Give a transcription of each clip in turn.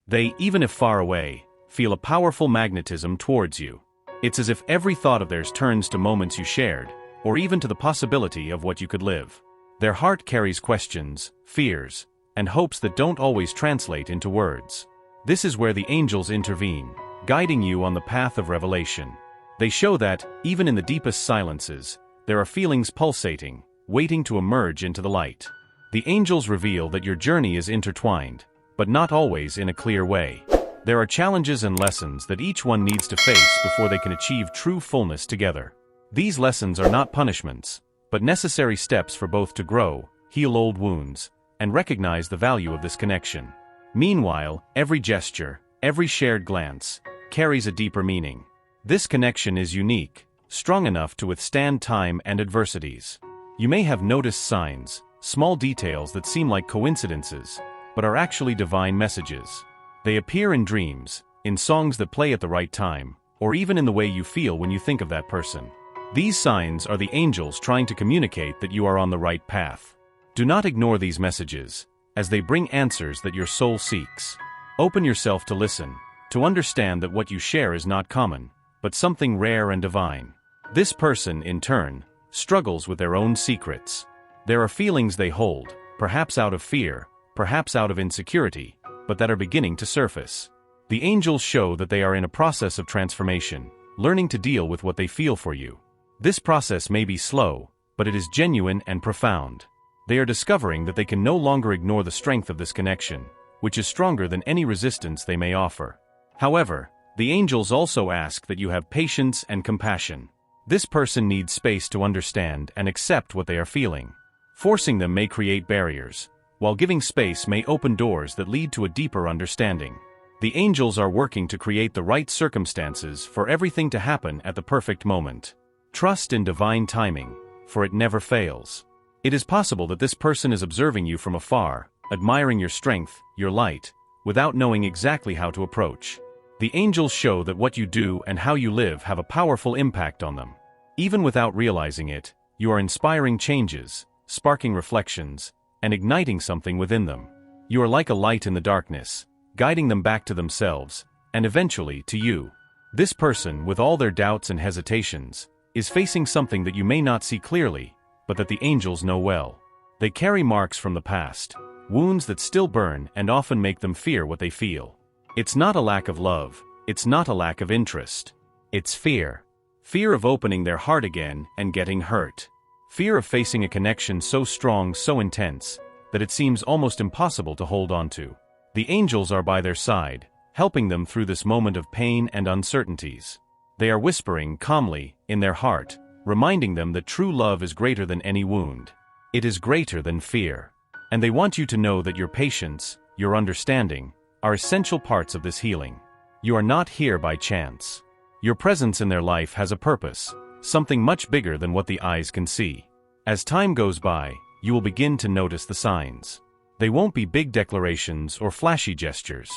They, even if far away, feel a powerful magnetism towards you. It's as if every thought of theirs turns to moments you shared, or even to the possibility of what you could live. Their heart carries questions, fears, and hopes that don't always translate into words. This is where the angels intervene, guiding you on the path of revelation. They show that, even in the deepest silences, there are feelings pulsating, waiting to emerge into the light. The angels reveal that your journey is intertwined, but not always in a clear way. There are challenges and lessons that each one needs to face before they can achieve true fullness together. These lessons are not punishments, but necessary steps for both to grow, heal old wounds, and recognize the value of this connection. Meanwhile, every gesture, every shared glance, carries a deeper meaning. This connection is unique, strong enough to withstand time and adversities. You may have noticed signs, small details that seem like coincidences, but are actually divine messages. They appear in dreams, in songs that play at the right time, or even in the way you feel when you think of that person. These signs are the angels trying to communicate that you are on the right path. Do not ignore these messages, as they bring answers that your soul seeks. Open yourself to listen, to understand that what you share is not common, but something rare and divine. This person, in turn, struggles with their own secrets. There are feelings they hold, perhaps out of fear, perhaps out of insecurity, but that are beginning to surface. The angels show that they are in a process of transformation, learning to deal with what they feel for you. This process may be slow, but it is genuine and profound. They are discovering that they can no longer ignore the strength of this connection, which is stronger than any resistance they may offer. However, the angels also ask that you have patience and compassion. This person needs space to understand and accept what they are feeling. Forcing them may create barriers, while giving space may open doors that lead to a deeper understanding. The angels are working to create the right circumstances for everything to happen at the perfect moment. Trust in divine timing, for it never fails. It is possible that this person is observing you from afar, admiring your strength, your light, without knowing exactly how to approach. The angels show that what you do and how you live have a powerful impact on them. Even without realizing it, you are inspiring changes, sparking reflections, and igniting something within them. You are like a light in the darkness, guiding them back to themselves, and eventually to you. This person, with all their doubts and hesitations, is facing something that you may not see clearly, but that the angels know well. They carry marks from the past, wounds that still burn and often make them fear what they feel. It's not a lack of love, it's not a lack of interest. It's fear. Fear of opening their heart again and getting hurt. Fear of facing a connection so strong, so intense, that it seems almost impossible to hold on to. The angels are by their side, helping them through this moment of pain and uncertainties. They are whispering calmly, in their heart, reminding them that true love is greater than any wound. It is greater than fear. And they want you to know that your patience, your understanding, are essential parts of this healing. You are not here by chance. Your presence in their life has a purpose, something much bigger than what the eyes can see. As time goes by, you will begin to notice the signs. They won't be big declarations or flashy gestures.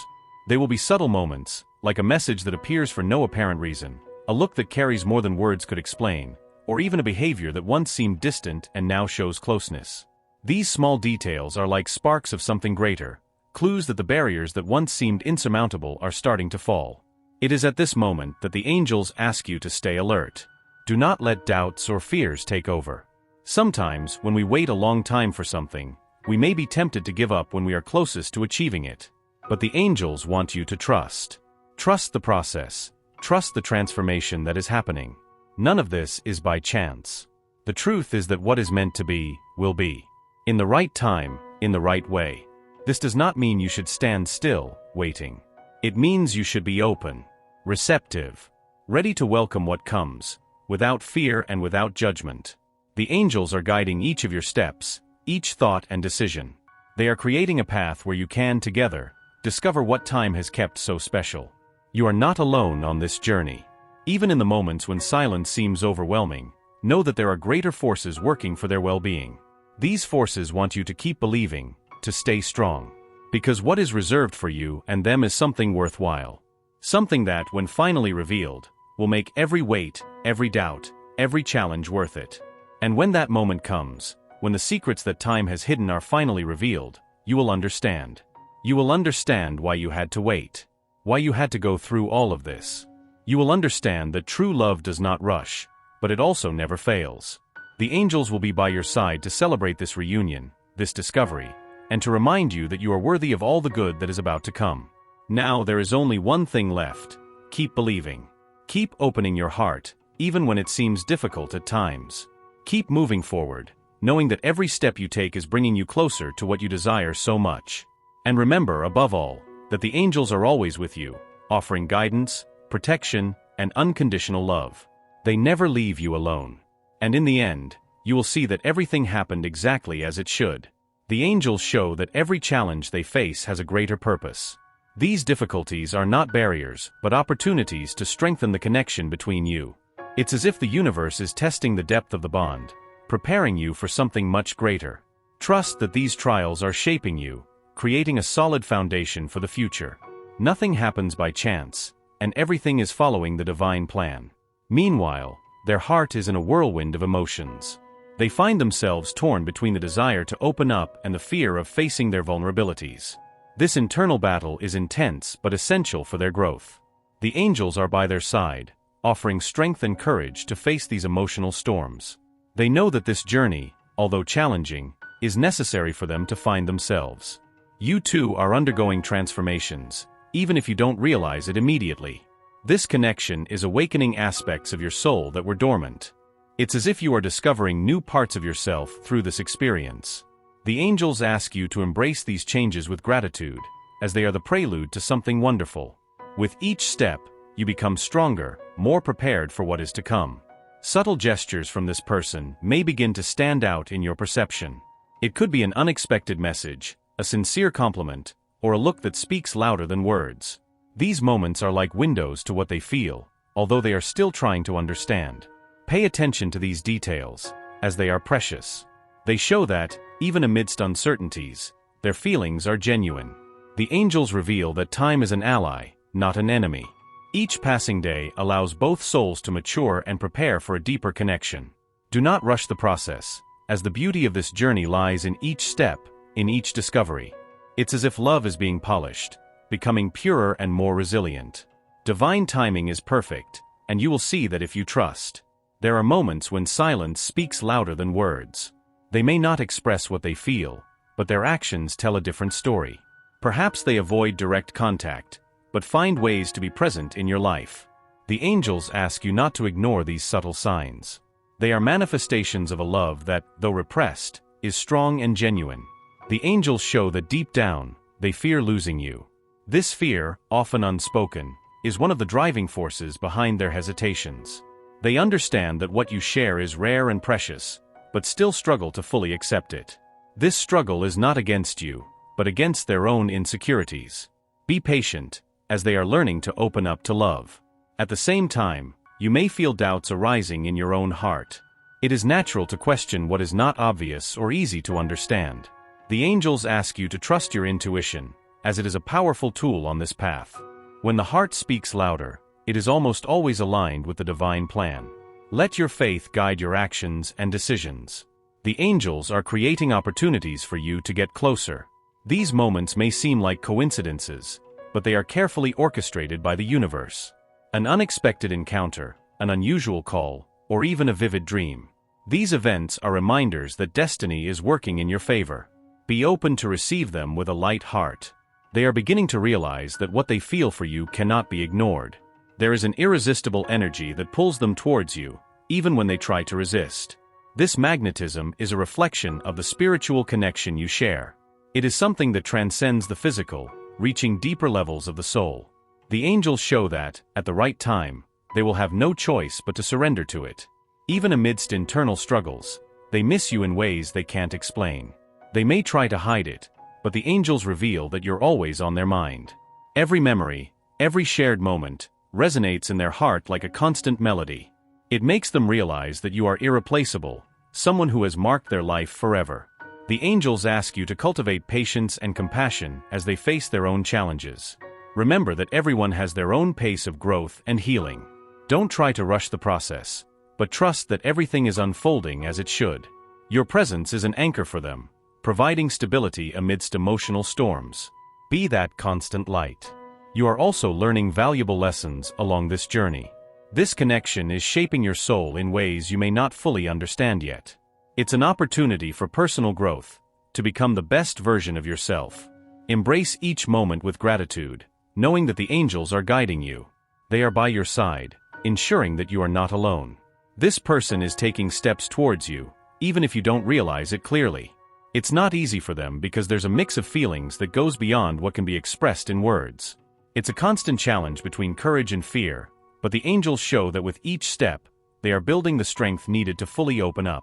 They will be subtle moments, like a message that appears for no apparent reason, a look that carries more than words could explain, or even a behavior that once seemed distant and now shows closeness. These small details are like sparks of something greater, clues that the barriers that once seemed insurmountable are starting to fall. It is at this moment that the angels ask you to stay alert. Do not let doubts or fears take over. Sometimes, when we wait a long time for something, we may be tempted to give up when we are closest to achieving it. But the angels want you to trust. Trust the process. Trust the transformation that is happening. None of this is by chance. The truth is that what is meant to be, will be. In the right time, in the right way. This does not mean you should stand still, waiting. It means you should be open, receptive, ready to welcome what comes, without fear and without judgment. The angels are guiding each of your steps, each thought and decision. They are creating a path where you can, together, discover what time has kept so special. You are not alone on this journey. Even in the moments when silence seems overwhelming, know that there are greater forces working for their well-being. These forces want you to keep believing, to stay strong. Because what is reserved for you and them is something worthwhile. Something that, when finally revealed, will make every wait, every doubt, every challenge worth it. And when that moment comes, when the secrets that time has hidden are finally revealed, you will understand. You will understand why you had to wait, why you had to go through all of this. You will understand that true love does not rush, but it also never fails. The angels will be by your side to celebrate this reunion, this discovery, and to remind you that you are worthy of all the good that is about to come. Now there is only one thing left. Keep believing. Keep opening your heart, even when it seems difficult at times. Keep moving forward, knowing that every step you take is bringing you closer to what you desire so much. And remember, above all, that the angels are always with you, offering guidance, protection, and unconditional love. They never leave you alone. And in the end, you will see that everything happened exactly as it should. The angels show that every challenge they face has a greater purpose. These difficulties are not barriers, but opportunities to strengthen the connection between you. It's as if the universe is testing the depth of the bond, preparing you for something much greater. Trust that these trials are shaping you, creating a solid foundation for the future. Nothing happens by chance, and everything is following the divine plan. Meanwhile, their heart is in a whirlwind of emotions. They find themselves torn between the desire to open up and the fear of facing their vulnerabilities. This internal battle is intense but essential for their growth. The angels are by their side, offering strength and courage to face these emotional storms. They know that this journey, although challenging, is necessary for them to find themselves. You too are undergoing transformations, even if you don't realize it immediately. This connection is awakening aspects of your soul that were dormant. It's as if you are discovering new parts of yourself through this experience. The angels ask you to embrace these changes with gratitude, as they are the prelude to something wonderful. With each step, you become stronger, more prepared for what is to come. Subtle gestures from this person may begin to stand out in your perception. It could be an unexpected message, a sincere compliment, or a look that speaks louder than words. These moments are like windows to what they feel, although they are still trying to understand. Pay attention to these details, as they are precious. They show that, even amidst uncertainties, their feelings are genuine. The angels reveal that time is an ally, not an enemy. Each passing day allows both souls to mature and prepare for a deeper connection. Do not rush the process, as the beauty of this journey lies in each step, in each discovery. It's as if love is being polished, becoming purer and more resilient. Divine timing is perfect, and you will see that if you trust. There are moments when silence speaks louder than words. They may not express what they feel, but their actions tell a different story. Perhaps they avoid direct contact, but find ways to be present in your life. The angels ask you not to ignore these subtle signs. They are manifestations of a love that, though repressed, is strong and genuine. The angels show that deep down, they fear losing you. This fear, often unspoken, is one of the driving forces behind their hesitations. They understand that what you share is rare and precious, but still struggle to fully accept it. This struggle is not against you, but against their own insecurities. Be patient, as they are learning to open up to love. At the same time, you may feel doubts arising in your own heart. It is natural to question what is not obvious or easy to understand. The angels ask you to trust your intuition, as it is a powerful tool on this path. When the heart speaks louder, it is almost always aligned with the divine plan. Let your faith guide your actions and decisions. The angels are creating opportunities for you to get closer. These moments may seem like coincidences, but they are carefully orchestrated by the universe. An unexpected encounter, an unusual call, or even a vivid dream. These events are reminders that destiny is working in your favor. Be open to receive them with a light heart. They are beginning to realize that what they feel for you cannot be ignored. There is an irresistible energy that pulls them towards you, even when they try to resist. This magnetism is a reflection of the spiritual connection you share. It is something that transcends the physical, reaching deeper levels of the soul. The angels show that, at the right time, they will have no choice but to surrender to it. Even amidst internal struggles, they miss you in ways they can't explain. They may try to hide it, but the angels reveal that you're always on their mind. Every memory, every shared moment, resonates in their heart like a constant melody. It makes them realize that you are irreplaceable, someone who has marked their life forever. The angels ask you to cultivate patience and compassion as they face their own challenges. Remember that everyone has their own pace of growth and healing. Don't try to rush the process, but trust that everything is unfolding as it should. Your presence is an anchor for them, providing stability amidst emotional storms. Be that constant light. You are also learning valuable lessons along this journey. This connection is shaping your soul in ways you may not fully understand yet. It's an opportunity for personal growth, to become the best version of yourself. Embrace each moment with gratitude, knowing that the angels are guiding you. They are by your side, ensuring that you are not alone. This person is taking steps towards you, even if you don't realize it clearly. It's not easy for them because there's a mix of feelings that goes beyond what can be expressed in words. It's a constant challenge between courage and fear, but the angels show that with each step, they are building the strength needed to fully open up.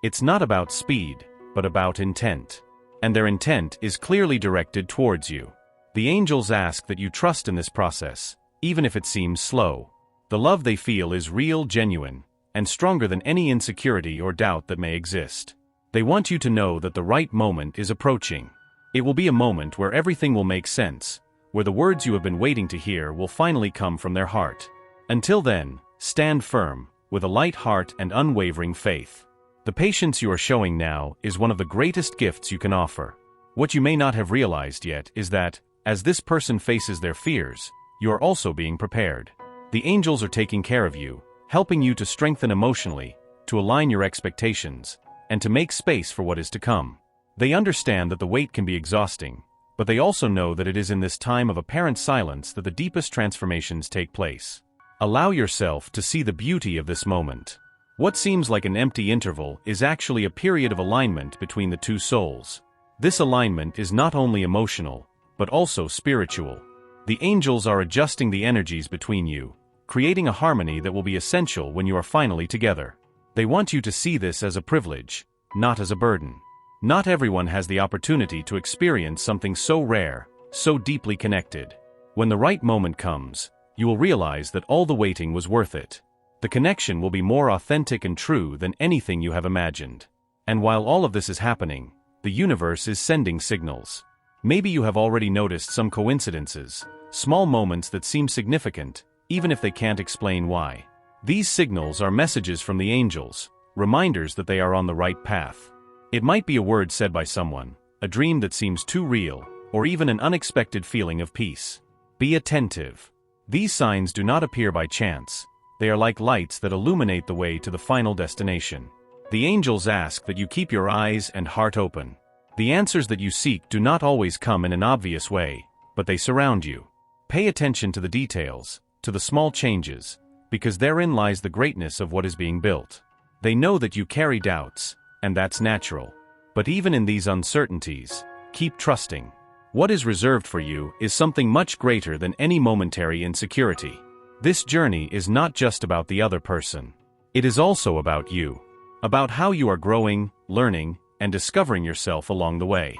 It's not about speed, but about intent. And their intent is clearly directed towards you. The angels ask that you trust in this process, even if it seems slow. The love they feel is real, genuine, and stronger than any insecurity or doubt that may exist. They want you to know that the right moment is approaching. It will be a moment where everything will make sense, where the words you have been waiting to hear will finally come from their heart. Until then, stand firm, with a light heart and unwavering faith. The patience you are showing now is one of the greatest gifts you can offer. What you may not have realized yet is that, as this person faces their fears, you are also being prepared. The angels are taking care of you, helping you to strengthen emotionally, to align your expectations, and to make space for what is to come. They understand that the wait can be exhausting, but they also know that it is in this time of apparent silence that the deepest transformations take place. Allow yourself to see the beauty of this moment. What seems like an empty interval is actually a period of alignment between the two souls. This alignment is not only emotional, but also spiritual. The angels are adjusting the energies between you, creating a harmony that will be essential when you are finally together. They want you to see this as a privilege, not as a burden. Not everyone has the opportunity to experience something so rare, so deeply connected. When the right moment comes, you will realize that all the waiting was worth it. The connection will be more authentic and true than anything you have imagined. And while all of this is happening, the universe is sending signals. Maybe you have already noticed some coincidences, small moments that seem significant, even if they can't explain why. These signals are messages from the angels, reminders that they are on the right path. It might be a word said by someone, a dream that seems too real, or even an unexpected feeling of peace. Be attentive. These signs do not appear by chance. They are like lights that illuminate the way to the final destination. The angels ask that you keep your eyes and heart open. The answers that you seek do not always come in an obvious way, but they surround you. Pay attention to the details, to the small changes, because therein lies the greatness of what is being built. They know that you carry doubts, and that's natural. But even in these uncertainties, keep trusting. What is reserved for you is something much greater than any momentary insecurity. This journey is not just about the other person. It is also about you. About how you are growing, learning, and discovering yourself along the way.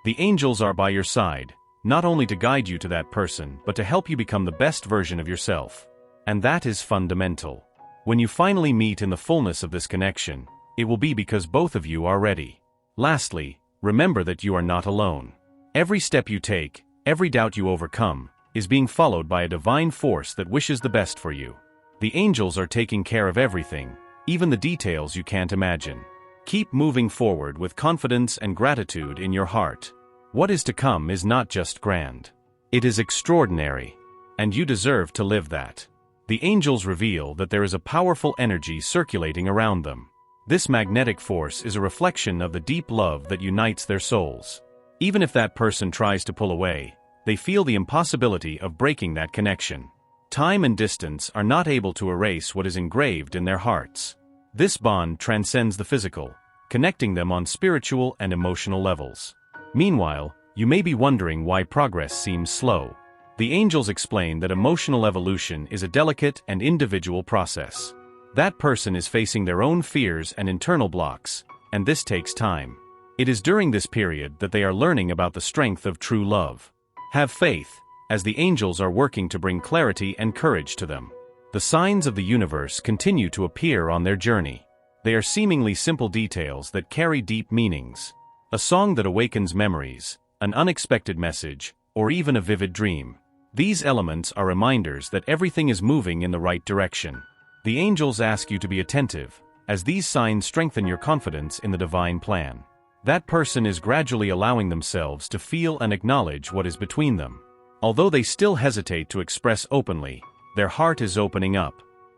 The angels are by your side, not only to guide you to that person, but to help you become the best version of yourself. And that is fundamental. When you finally meet in the fullness of this connection, it will be because both of you are ready. Lastly, remember that you are not alone. Every step you take, every doubt you overcome, is being followed by a divine force that wishes the best for you. The angels are taking care of everything, even the details you can't imagine. Keep moving forward with confidence and gratitude in your heart. What is to come is not just grand. It is extraordinary. And you deserve to live that. The angels reveal that there is a powerful energy circulating around them. This magnetic force is a reflection of the deep love that unites their souls. Even if that person tries to pull away, they feel the impossibility of breaking that connection. Time and distance are not able to erase what is engraved in their hearts. This bond transcends the physical, connecting them on spiritual and emotional levels. Meanwhile, you may be wondering why progress seems slow. The angels explain that emotional evolution is a delicate and individual process. That person is facing their own fears and internal blocks, and this takes time. It is during this period that they are learning about the strength of true love. Have faith, as the angels are working to bring clarity and courage to them. The signs of the universe continue to appear on their journey. They are seemingly simple details that carry deep meanings. A song that awakens memories, an unexpected message, or even a vivid dream. These elements are reminders that everything is moving in the right direction. The angels ask you to be attentive, as these signs strengthen your confidence in the divine plan. That person is gradually allowing themselves to feel and acknowledge what is between them. Although they still hesitate to express openly, their heart is opening up.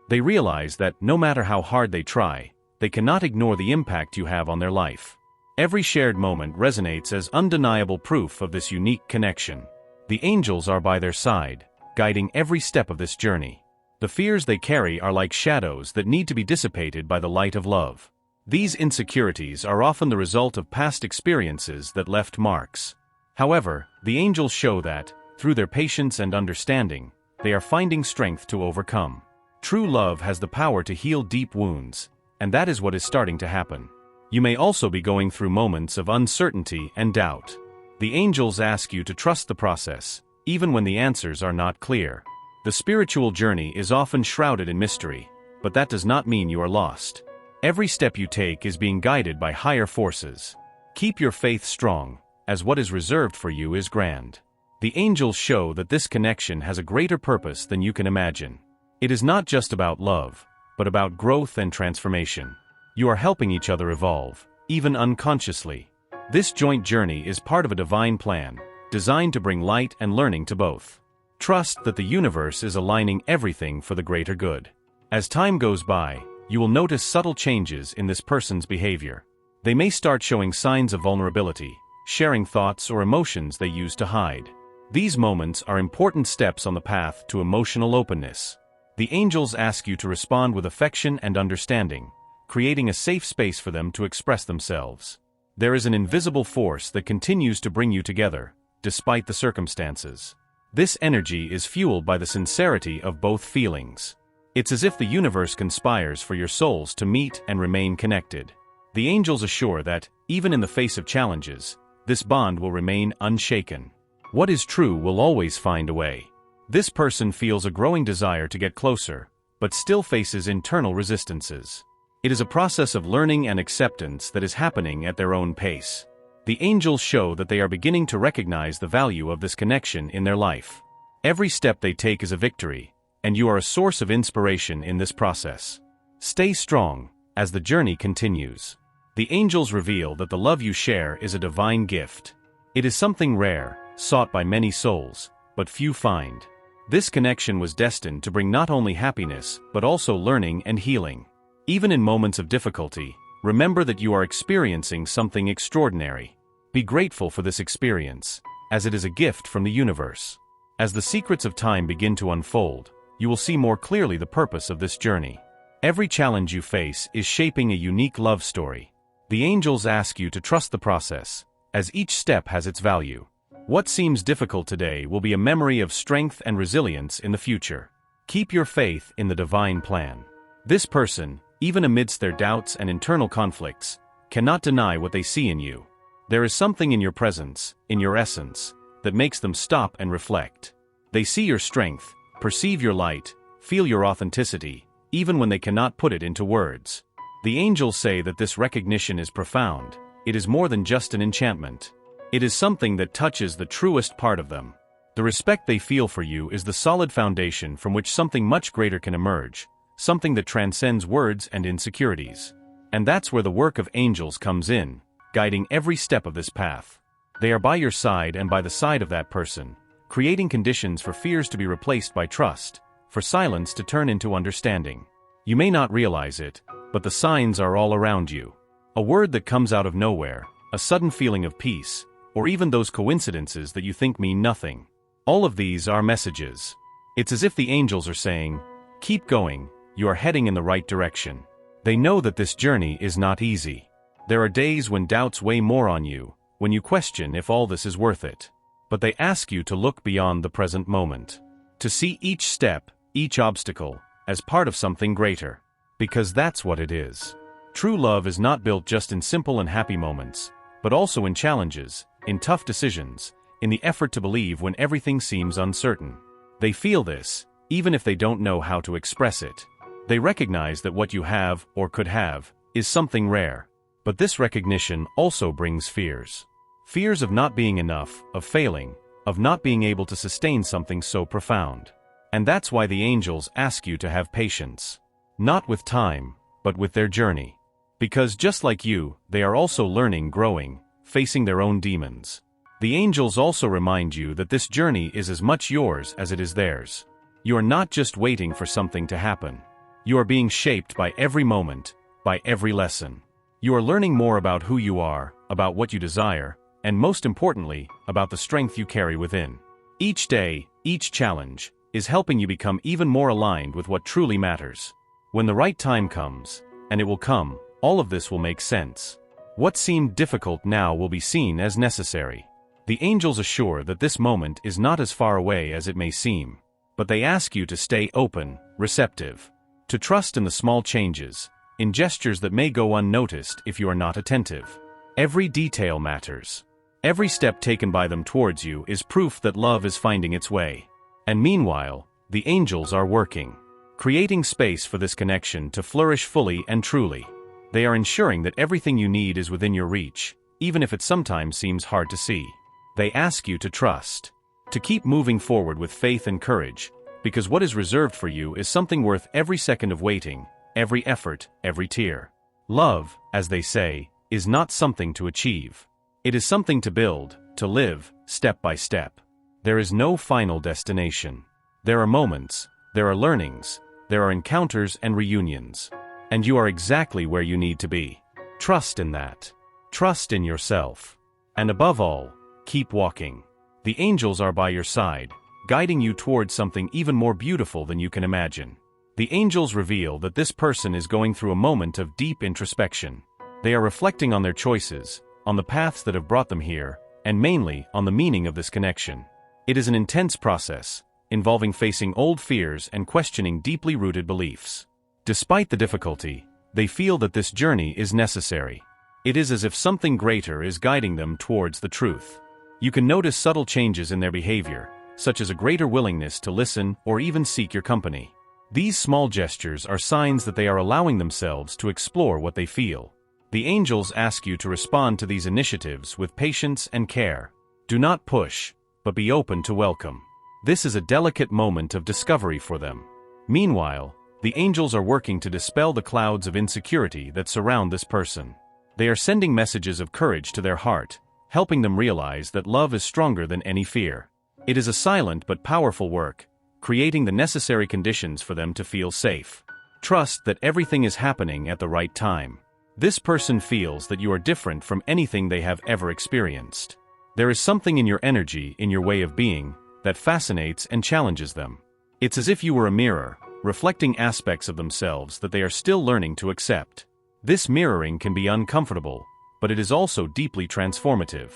They realize that no matter how hard they try, they cannot ignore the impact you have on their life. Every shared moment resonates as undeniable proof of this unique connection. The angels are by their side, guiding every step of this journey. The fears they carry are like shadows that need to be dissipated by the light of love. These insecurities are often the result of past experiences that left marks. However, the angels show that, through their patience and understanding, they are finding strength to overcome. True love has the power to heal deep wounds, and that is what is starting to happen. You may also be going through moments of uncertainty and doubt. The angels ask you to trust the process, even when the answers are not clear. The spiritual journey is often shrouded in mystery, but that does not mean you are lost. Every step you take is being guided by higher forces. Keep your faith strong, as what is reserved for you is grand. The angels show that this connection has a greater purpose than you can imagine. It is not just about love, but about growth and transformation. You are helping each other evolve, even unconsciously. This joint journey is part of a divine plan, designed to bring light and learning to both. Trust that the universe is aligning everything for the greater good. As time goes by, you will notice subtle changes in this person's behavior. They may start showing signs of vulnerability, sharing thoughts or emotions they used to hide. These moments are important steps on the path to emotional openness. The angels ask you to respond with affection and understanding, creating a safe space for them to express themselves. There is an invisible force that continues to bring you together, despite the circumstances. This energy is fueled by the sincerity of both feelings. It's as if the universe conspires for your souls to meet and remain connected. The angels assure that, even in the face of challenges, this bond will remain unshaken. What is true will always find a way. This person feels a growing desire to get closer, but still faces internal resistances. It is a process of learning and acceptance that is happening at their own pace. The angels show that they are beginning to recognize the value of this connection in their life. Every step they take is a victory, and you are a source of inspiration in this process. Stay strong, as the journey continues. The angels reveal that the love you share is a divine gift. It is something rare, sought by many souls, but few find. This connection was destined to bring not only happiness, but also learning and healing. Even in moments of difficulty, remember that you are experiencing something extraordinary. Be grateful for this experience, as it is a gift from the universe. As the secrets of time begin to unfold, you will see more clearly the purpose of this journey. Every challenge you face is shaping a unique love story. The angels ask you to trust the process, as each step has its value. What seems difficult today will be a memory of strength and resilience in the future. Keep your faith in the divine plan. This person, even amidst their doubts and internal conflicts, cannot deny what they see in you. There is something in your presence, in your essence, that makes them stop and reflect. They see your strength, perceive your light, feel your authenticity, even when they cannot put it into words. The angels say that this recognition is profound. It is more than just an enchantment. It is something that touches the truest part of them. The respect they feel for you is the solid foundation from which something much greater can emerge, something that transcends words and insecurities. And that's where the work of angels comes in, guiding every step of this path. They are by your side and by the side of that person, creating conditions for fears to be replaced by trust, for silence to turn into understanding. You may not realize it, but the signs are all around you. A word that comes out of nowhere, a sudden feeling of peace, or even those coincidences that you think mean nothing. All of these are messages. It's as if the angels are saying, keep going, you are heading in the right direction. They know that this journey is not easy. There are days when doubts weigh more on you, when you question if all this is worth it. But they ask you to look beyond the present moment. To see each step, each obstacle, as part of something greater. Because that's what it is. True love is not built just in simple and happy moments, but also in challenges, in tough decisions, in the effort to believe when everything seems uncertain. They feel this, even if they don't know how to express it. They recognize that what you have, or could have, is something rare. But this recognition also brings fears. Fears of not being enough, of failing, of not being able to sustain something so profound. And that's why the angels ask you to have patience. Not with time, but with their journey. Because just like you, they are also learning, growing, facing their own demons. The angels also remind you that this journey is as much yours as it is theirs. You are not just waiting for something to happen. You are being shaped by every moment, by every lesson. You are learning more about who you are, about what you desire, and most importantly, about the strength you carry within. Each day, each challenge, is helping you become even more aligned with what truly matters. When the right time comes, and it will come, all of this will make sense. What seemed difficult now will be seen as necessary. The angels assure that this moment is not as far away as it may seem, but they ask you to stay open, receptive, to trust in the small changes, in gestures that may go unnoticed if you are not attentive. Every detail matters. Every step taken by them towards you is proof that love is finding its way. And meanwhile, the angels are working, creating space for this connection to flourish fully and truly. They are ensuring that everything you need is within your reach, even if it sometimes seems hard to see. They ask you to trust, to keep moving forward with faith and courage, because what is reserved for you is something worth every second of waiting, every effort, every tear. Love, as they say, is not something to achieve. It is something to build, to live, step by step. There is no final destination. There are moments, there are learnings, there are encounters and reunions. And you are exactly where you need to be. Trust in that. Trust in yourself. And above all, keep walking. The angels are by your side, guiding you towards something even more beautiful than you can imagine. The angels reveal that this person is going through a moment of deep introspection. They are reflecting on their choices, on the paths that have brought them here, and mainly on the meaning of this connection. It is an intense process, involving facing old fears and questioning deeply rooted beliefs. Despite the difficulty, they feel that this journey is necessary. It is as if something greater is guiding them towards the truth. You can notice subtle changes in their behavior, such as a greater willingness to listen or even seek your company. These small gestures are signs that they are allowing themselves to explore what they feel. The angels ask you to respond to these initiatives with patience and care. Do not push, but be open to welcome. This is a delicate moment of discovery for them. Meanwhile, the angels are working to dispel the clouds of insecurity that surround this person. They are sending messages of courage to their heart, helping them realize that love is stronger than any fear. It is a silent but powerful work, creating the necessary conditions for them to feel safe. Trust that everything is happening at the right time. This person feels that you are different from anything they have ever experienced. There is something in your energy, in your way of being, that fascinates and challenges them. It's as if you were a mirror, reflecting aspects of themselves that they are still learning to accept. This mirroring can be uncomfortable, but it is also deeply transformative.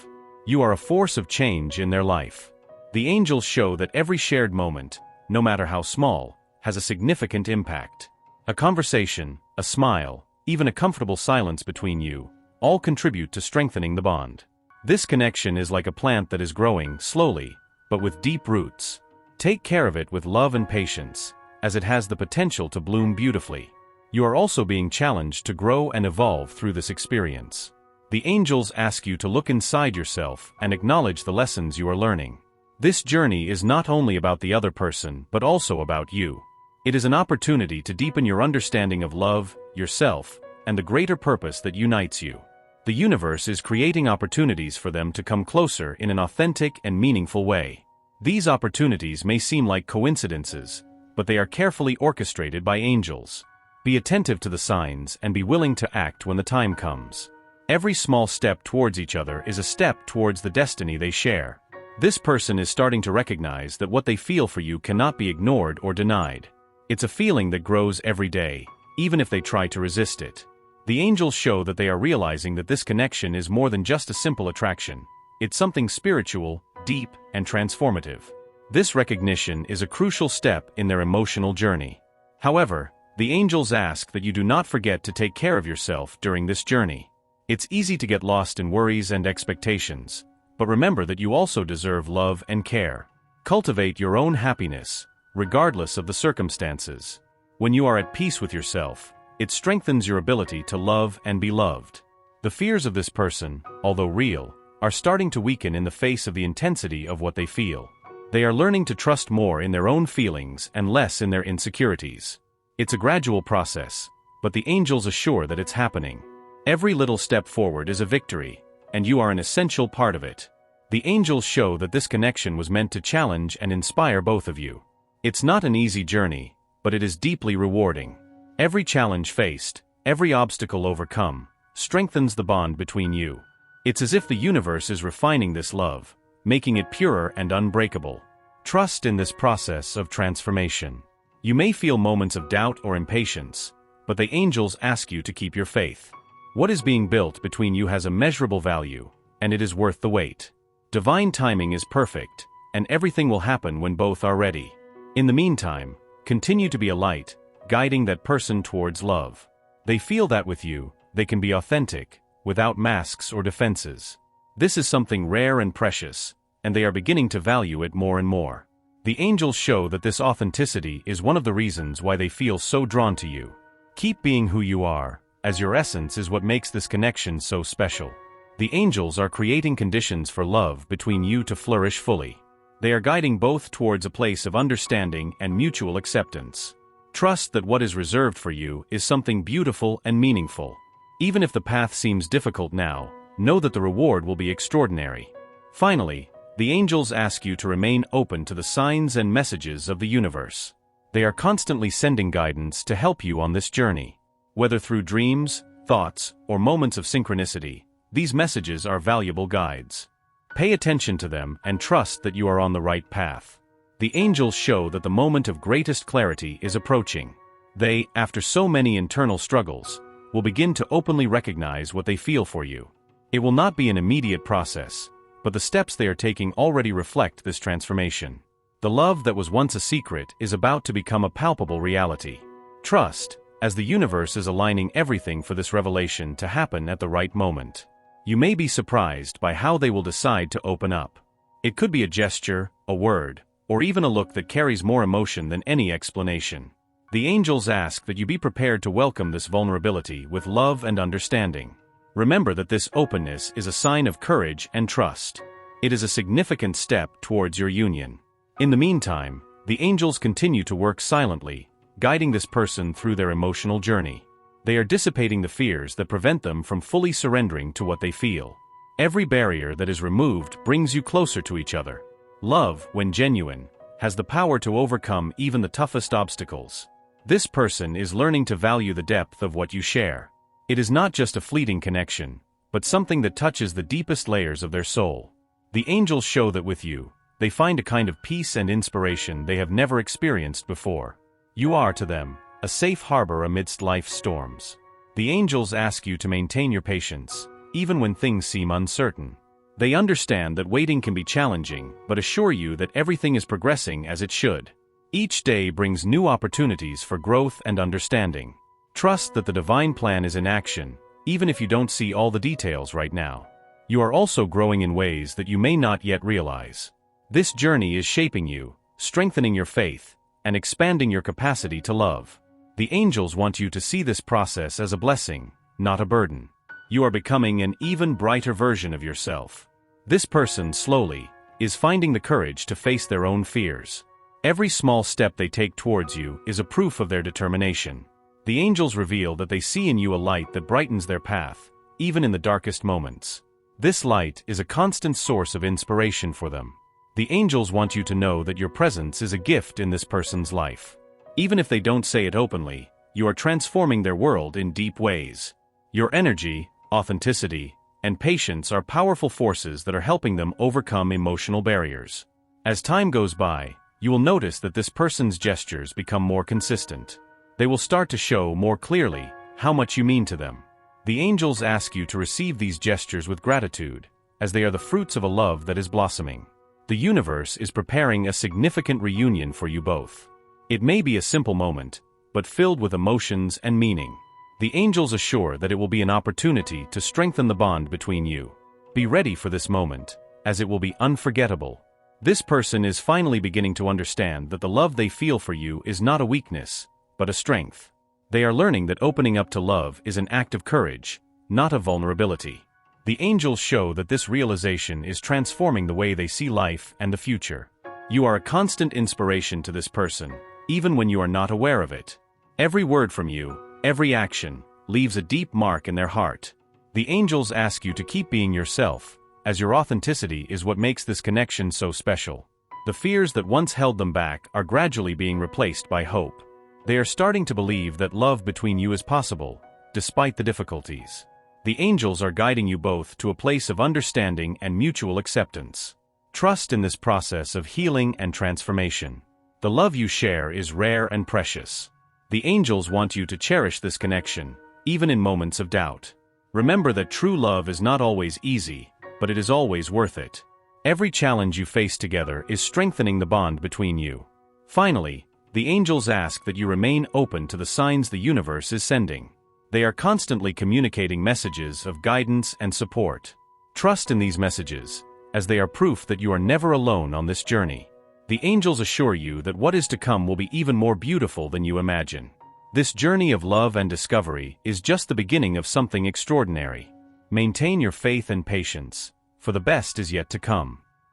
You are a force of change in their life. The angels show that every shared moment, no matter how small, has a significant impact. A conversation, a smile, even a comfortable silence between you, all contribute to strengthening the bond. This connection is like a plant that is growing slowly, but with deep roots. Take care of it with love and patience, as it has the potential to bloom beautifully. You are also being challenged to grow and evolve through this experience. The angels ask you to look inside yourself and acknowledge the lessons you are learning. This journey is not only about the other person, but also about you. It is an opportunity to deepen your understanding of love, yourself, and the greater purpose that unites you. The universe is creating opportunities for them to come closer in an authentic and meaningful way. These opportunities may seem like coincidences, but they are carefully orchestrated by angels. Be attentive to the signs and be willing to act when the time comes. Every small step towards each other is a step towards the destiny they share. This person is starting to recognize that what they feel for you cannot be ignored or denied. It's a feeling that grows every day, even if they try to resist it. The angels show that they are realizing that this connection is more than just a simple attraction. It's something spiritual, deep, and transformative. This recognition is a crucial step in their emotional journey. However, the angels ask that you do not forget to take care of yourself during this journey. It's easy to get lost in worries and expectations, but remember that you also deserve love and care. Cultivate your own happiness, regardless of the circumstances. When you are at peace with yourself, it strengthens your ability to love and be loved. The fears of this person, although real, are starting to weaken in the face of the intensity of what they feel. They are learning to trust more in their own feelings and less in their insecurities. It's a gradual process, but the angels assure that it's happening. Every little step forward is a victory, and you are an essential part of it. The angels show that this connection was meant to challenge and inspire both of you. It's not an easy journey, but it is deeply rewarding. Every challenge faced, every obstacle overcome, strengthens the bond between you. It's as if the universe is refining this love, making it purer and unbreakable. Trust in this process of transformation. You may feel moments of doubt or impatience, but the angels ask you to keep your faith. What is being built between you has a measurable value, and it is worth the wait. Divine timing is perfect, and everything will happen when both are ready. In the meantime, continue to be a light, guiding that person towards love. They feel that with you, they can be authentic, without masks or defenses. This is something rare and precious, and they are beginning to value it more and more. The angels show that this authenticity is one of the reasons why they feel so drawn to you. Keep being who you are, as your essence is what makes this connection so special. The angels are creating conditions for love between you to flourish fully. They are guiding both towards a place of understanding and mutual acceptance. Trust that what is reserved for you is something beautiful and meaningful. Even if the path seems difficult now, know that the reward will be extraordinary. Finally, the angels ask you to remain open to the signs and messages of the universe. They are constantly sending guidance to help you on this journey. Whether through dreams, thoughts, or moments of synchronicity, these messages are valuable guides. Pay attention to them and trust that you are on the right path. The angels show that the moment of greatest clarity is approaching. They, after so many internal struggles, will begin to openly recognize what they feel for you. It will not be an immediate process, but the steps they are taking already reflect this transformation. The love that was once a secret is about to become a palpable reality. Trust, as the universe is aligning everything for this revelation to happen at the right moment. You may be surprised by how they will decide to open up. It could be a gesture, a word, or even a look that carries more emotion than any explanation. The angels ask that you be prepared to welcome this vulnerability with love and understanding. Remember that this openness is a sign of courage and trust. It is a significant step towards your union. In the meantime, the angels continue to work silently, guiding this person through their emotional journey. They are dissipating the fears that prevent them from fully surrendering to what they feel. Every barrier that is removed brings you closer to each other. Love, when genuine, has the power to overcome even the toughest obstacles. This person is learning to value the depth of what you share. It is not just a fleeting connection, but something that touches the deepest layers of their soul. The angels show that with you, they find a kind of peace and inspiration they have never experienced before. You are, to them, a safe harbor amidst life's storms. The angels ask you to maintain your patience, even when things seem uncertain. They understand that waiting can be challenging, but assure you that everything is progressing as it should. Each day brings new opportunities for growth and understanding. Trust that the divine plan is in action, even if you don't see all the details right now. You are also growing in ways that you may not yet realize. This journey is shaping you, strengthening your faith, and expanding your capacity to love. The angels want you to see this process as a blessing, not a burden. You are becoming an even brighter version of yourself. This person, slowly, is finding the courage to face their own fears. Every small step they take towards you is a proof of their determination. The angels reveal that they see in you a light that brightens their path, even in the darkest moments. This light is a constant source of inspiration for them. The angels want you to know that your presence is a gift in this person's life. Even if they don't say it openly, you are transforming their world in deep ways. Your energy, authenticity, and patience are powerful forces that are helping them overcome emotional barriers. As time goes by, you will notice that this person's gestures become more consistent. They will start to show more clearly how much you mean to them. The angels ask you to receive these gestures with gratitude, as they are the fruits of a love that is blossoming. The universe is preparing a significant reunion for you both. It may be a simple moment, but filled with emotions and meaning. The angels assure that it will be an opportunity to strengthen the bond between you. Be ready for this moment, as it will be unforgettable. This person is finally beginning to understand that the love they feel for you is not a weakness, but a strength. They are learning that opening up to love is an act of courage, not of vulnerability. The angels show that this realization is transforming the way they see life and the future. You are a constant inspiration to this person, even when you are not aware of it. Every word from you, every action, leaves a deep mark in their heart. The angels ask you to keep being yourself, as your authenticity is what makes this connection so special. The fears that once held them back are gradually being replaced by hope. They are starting to believe that love between you is possible, despite the difficulties. The angels are guiding you both to a place of understanding and mutual acceptance. Trust in this process of healing and transformation. The love you share is rare and precious. The angels want you to cherish this connection, even in moments of doubt. Remember that true love is not always easy, but it is always worth it. Every challenge you face together is strengthening the bond between you. Finally, the angels ask that you remain open to the signs the universe is sending. They are constantly communicating messages of guidance and support. Trust in these messages, as they are proof that you are never alone on this journey. The angels assure you that what is to come will be even more beautiful than you imagine. This journey of love and discovery is just the beginning of something extraordinary. Maintain your faith and patience, for the best is yet to come.